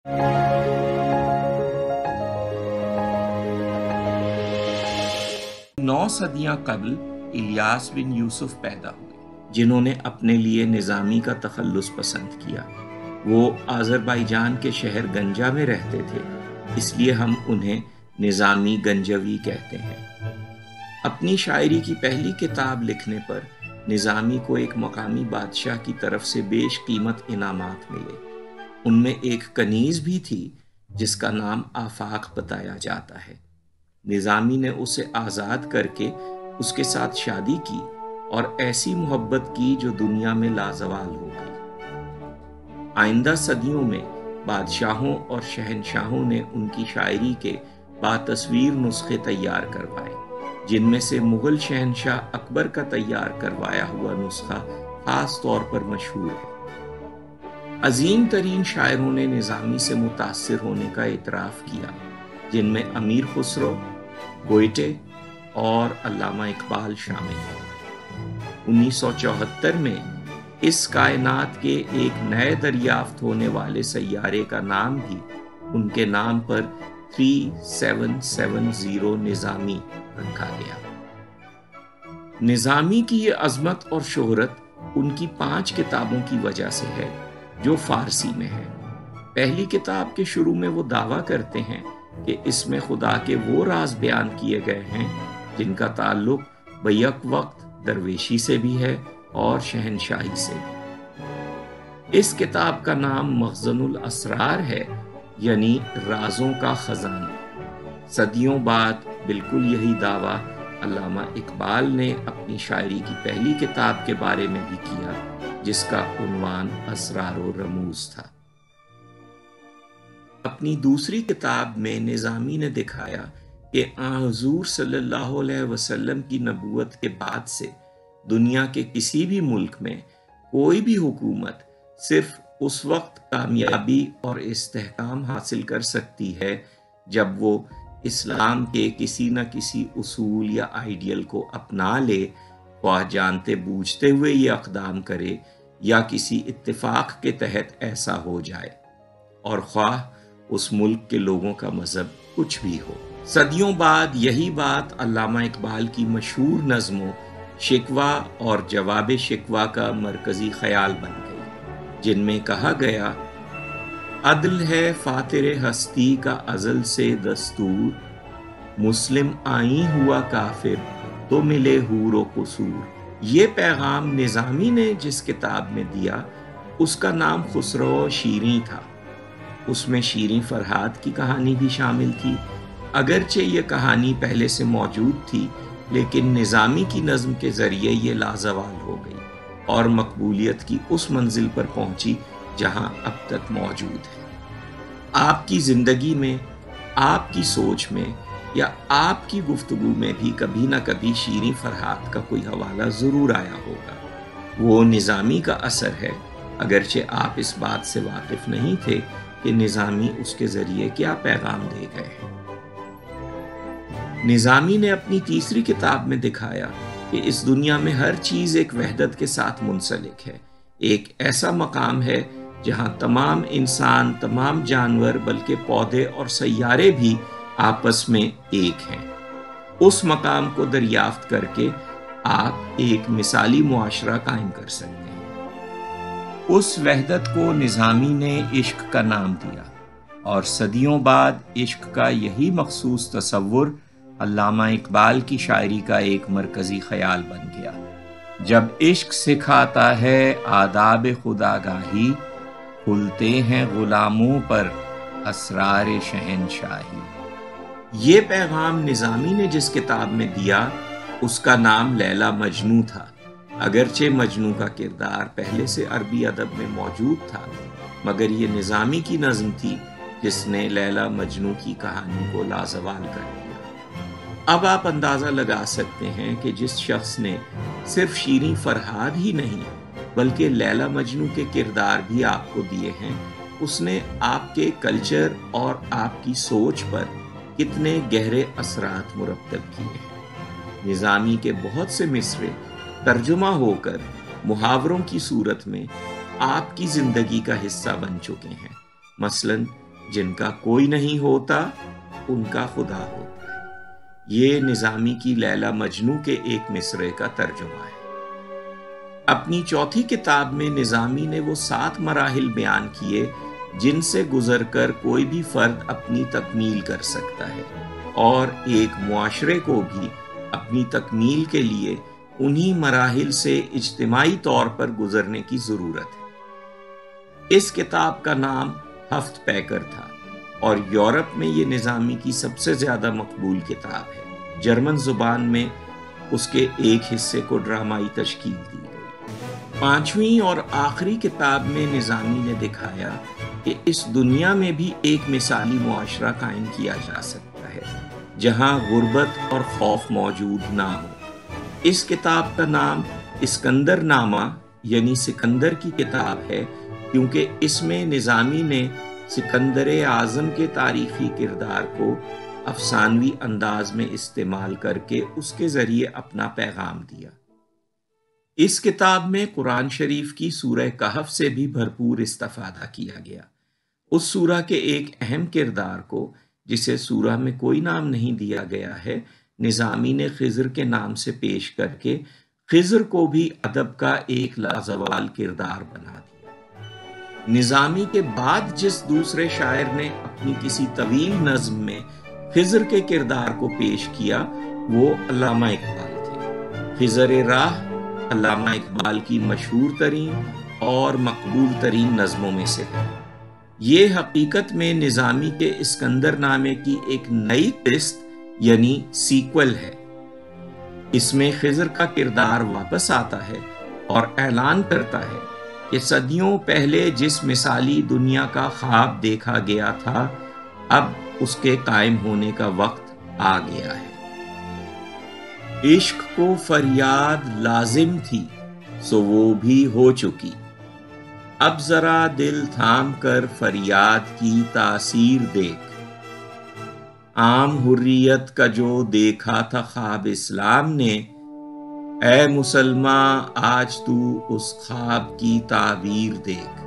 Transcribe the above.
نو صدیاں قبل الیاس بن یوسف پیدا ہوئے، جنہوں نے اپنے لیے نظامی کا تخلص پسند کیا۔ وہ آذربائیجان کے شہر گنجا میں رہتے تھے، اس لیے ہم انہیں نظامی گنجوی کہتے ہیں۔ اپنی شاعری کی پہلی کتاب لکھنے پر نظامی کو ایک مقامی بادشاہ کی طرف سے بیش قیمت انعامات ملے۔ ان میں ایک کنیز بھی تھی جس کا نام آفاق بتایا جاتا ہے۔ نظامی نے اسے آزاد کر کے اس کے ساتھ شادی کی اور ایسی محبت کی جو دنیا میں لازوال ہو گئی۔ آئندہ صدیوں میں بادشاہوں اور شہنشاہوں نے ان کی شاعری کے باتصویر نسخے تیار کروائے، جن میں سے مغل شہنشاہ اکبر کا تیار کروایا ہوا نسخہ خاص طور پر مشہور ہے۔ عظیم ترین شاعروں نے نظامی سے متاثر ہونے کا اعتراف کیا، جن میں امیر خسرو، گوئٹے اور علامہ اقبال شامل ہیں۔ 1974 میں اس کائنات کے ایک نئے دریافت ہونے والے سیارے کا نام بھی ان کے نام پر 3770 نظامی رکھا گیا۔ نظامی کی یہ عظمت اور شہرت ان کی 5 کتابوں کی وجہ سے ہے جو فارسی میں ہے۔ پہلی کتاب کے شروع میں وہ دعویٰ کرتے ہیں کہ اس میں خدا کے وہ راز بیان کیے گئے ہیں جن کا تعلق بیک وقت درویشی سے بھی ہے اور شہنشاہی سے بھی۔ اس کتاب کا نام مخزن الاسرار ہے، یعنی رازوں کا خزانہ۔ صدیوں بعد بالکل یہی دعویٰ علامہ اقبال نے اپنی شاعری کی پہلی کتاب کے بارے میں بھی کیا، جس کا عنوان اسرار و رموز تھا۔ اپنی دوسری کتاب میں نظامی نے دکھایا کہ حضور صلی اللہ علیہ وسلم کی نبوت کے بعد سے دنیا کے کسی بھی ملک میں کوئی بھی حکومت صرف اس وقت کامیابی اور استحکام حاصل کر سکتی ہے جب وہ اسلام کے کسی نہ کسی اصول یا آئیڈیل کو اپنا لے، خواہ جانتے بوجھتے ہوئے یہ اقدام کرے یا کسی اتفاق کے تحت ایسا ہو جائے، اور خواہ اس ملک کے لوگوں کا مذہب کچھ بھی ہو۔ صدیوں بعد یہی بات علامہ اقبال کی مشہور نظموں شکوہ اور جواب شکوہ کا مرکزی خیال بن گئی، جن میں کہا گیا: عدل ہے فاتر ہستی کا ازل سے دستور، مسلم آئیں ہوا کافر تو ملے حور و قصور۔ یہ پیغام نظامی نے جس کتاب میں دیا اس کا نام خسرو شیریں تھا۔ اس میں شیریں فرہاد کی کہانی بھی شامل تھی۔ اگرچہ یہ کہانی پہلے سے موجود تھی، لیکن نظامی کی نظم کے ذریعے یہ لازوال ہو گئی اور مقبولیت کی اس منزل پر پہنچی جہاں اب تک موجود ہے۔ آپ کی زندگی میں، آپ کی سوچ میں یا آپ کی گفتگو میں بھی کبھی نہ کبھی شیریں فرہاد کا کوئی حوالہ ضرور آیا ہوگا۔ وہ نظامی کا اثر ہے، اگرچہ آپ اس بات سے واقف نہیں تھے کہ نظامی اس کے ذریعے کیا پیغام دے گئے ہیں۔ نظامی نے اپنی تیسری کتاب میں دکھایا کہ اس دنیا میں ہر چیز ایک وحدت کے ساتھ منسلک ہے، ایک ایسا مقام ہے جہاں تمام انسان، تمام جانور، بلکہ پودے اور سیارے بھی آپس میں ایک ہیں۔ اس مقام کو دریافت کر کے آپ ایک مثالی معاشرہ قائم کر سکتے ہیں۔ اس وحدت کو نظامی نے عشق کا نام دیا، اور صدیوں بعد عشق کا یہی مخصوص تصور علامہ اقبال کی شاعری کا ایک مرکزی خیال بن گیا۔ جب عشق سکھاتا ہے آداب خداگاہی، کھلتے ہیں غلاموں پر اسرار شہنشاہی۔ یہ پیغام نظامی نے جس کتاب میں دیا اس کا نام لیلا مجنوں تھا۔ اگرچہ مجنوں کا کردار پہلے سے عربی ادب میں موجود تھا، مگر یہ نظامی کی نظم تھی جس نے لیلا مجنوں کی کہانی کو لازوال کر دیا۔ اب آپ اندازہ لگا سکتے ہیں کہ جس شخص نے صرف شیریں فرہاد ہی نہیں بلکہ لیلا مجنوں کے کردار بھی آپ کو دیے ہیں، اس نے آپ کے کلچر اور آپ کی سوچ پر کتنے گہرے اثرات مرتب کیے ہیں۔ نظامی کے بہت سے مصرے ترجمہ ہو کر محاوروں کی صورت میں آپ کی زندگی کا حصہ بن چکے ہیں۔ مثلاً جن کا کوئی نہیں ہوتا ان کا خدا ہوتا ہے۔ یہ نظامی کی لیلا مجنوں کے ایک مصرعے کا ترجمہ ہے۔ اپنی چوتھی کتاب میں نظامی نے وہ 7 مراحل بیان کیے جن سے گزر کر کوئی بھی فرد اپنی تکمیل کر سکتا ہے، اور ایک معاشرے کو بھی اپنی تکمیل کے لیے انہی مراحل سے اجتماعی طور پر گزرنے کی ضرورت ہے۔ اس کتاب کا نام ہفت پیکر تھا، اور یورپ میں یہ نظامی کی سب سے زیادہ مقبول کتاب ہے۔ جرمن زبان میں اس کے ایک حصے کو ڈرامائی تشکیل دی گئی۔ 5ویں اور آخری کتاب میں نظامی نے دکھایا کہ اس دنیا میں بھی ایک مثالی معاشرہ قائم کیا جا سکتا ہے جہاں غربت اور خوف موجود نہ ہو۔ اس کتاب کا نام اسکندر نامہ یعنی سکندر کی کتاب ہے، کیونکہ اس میں نظامی نے سکندر اعظم کے تاریخی کردار کو افسانوی انداز میں استعمال کر کے اس کے ذریعے اپنا پیغام دیا۔ اس کتاب میں قرآن شریف کی سورہ کہف سے بھی بھرپور استفادہ کیا گیا۔ اس سورہ کے ایک اہم کردار کو، جسے سورہ میں کوئی نام نہیں دیا گیا ہے، نظامی نے خضر کے نام سے پیش کر کے خضر کو بھی ادب کا ایک لازوال کردار بنا دیا۔ نظامی کے بعد جس دوسرے شاعر نے اپنی کسی طویل نظم میں خضر کے کردار کو پیش کیا وہ علامہ اقبال تھے۔ خضر راہ علامہ اقبال کی مشہور ترین اور مقبول ترین نظموں میں سے ہے۔ یہ حقیقت میں نظامی کے اسکندر نامے کی ایک نئی قسط یعنی سیکول ہے۔ اس میں خضر کا کردار واپس آتا ہے اور اعلان کرتا ہے کہ صدیوں پہلے جس مثالی دنیا کا خواب دیکھا گیا تھا اب اس کے قائم ہونے کا وقت آ گیا ہے۔ عشق کو فریاد لازم تھی سو وہ بھی ہو چکی، اب ذرا دل تھام کر فریاد کی تاثیر دیکھ۔ عام حریت کا جو دیکھا تھا خواب اسلام نے، اے مسلماں آج تو اس خواب کی تعبیر دیکھ۔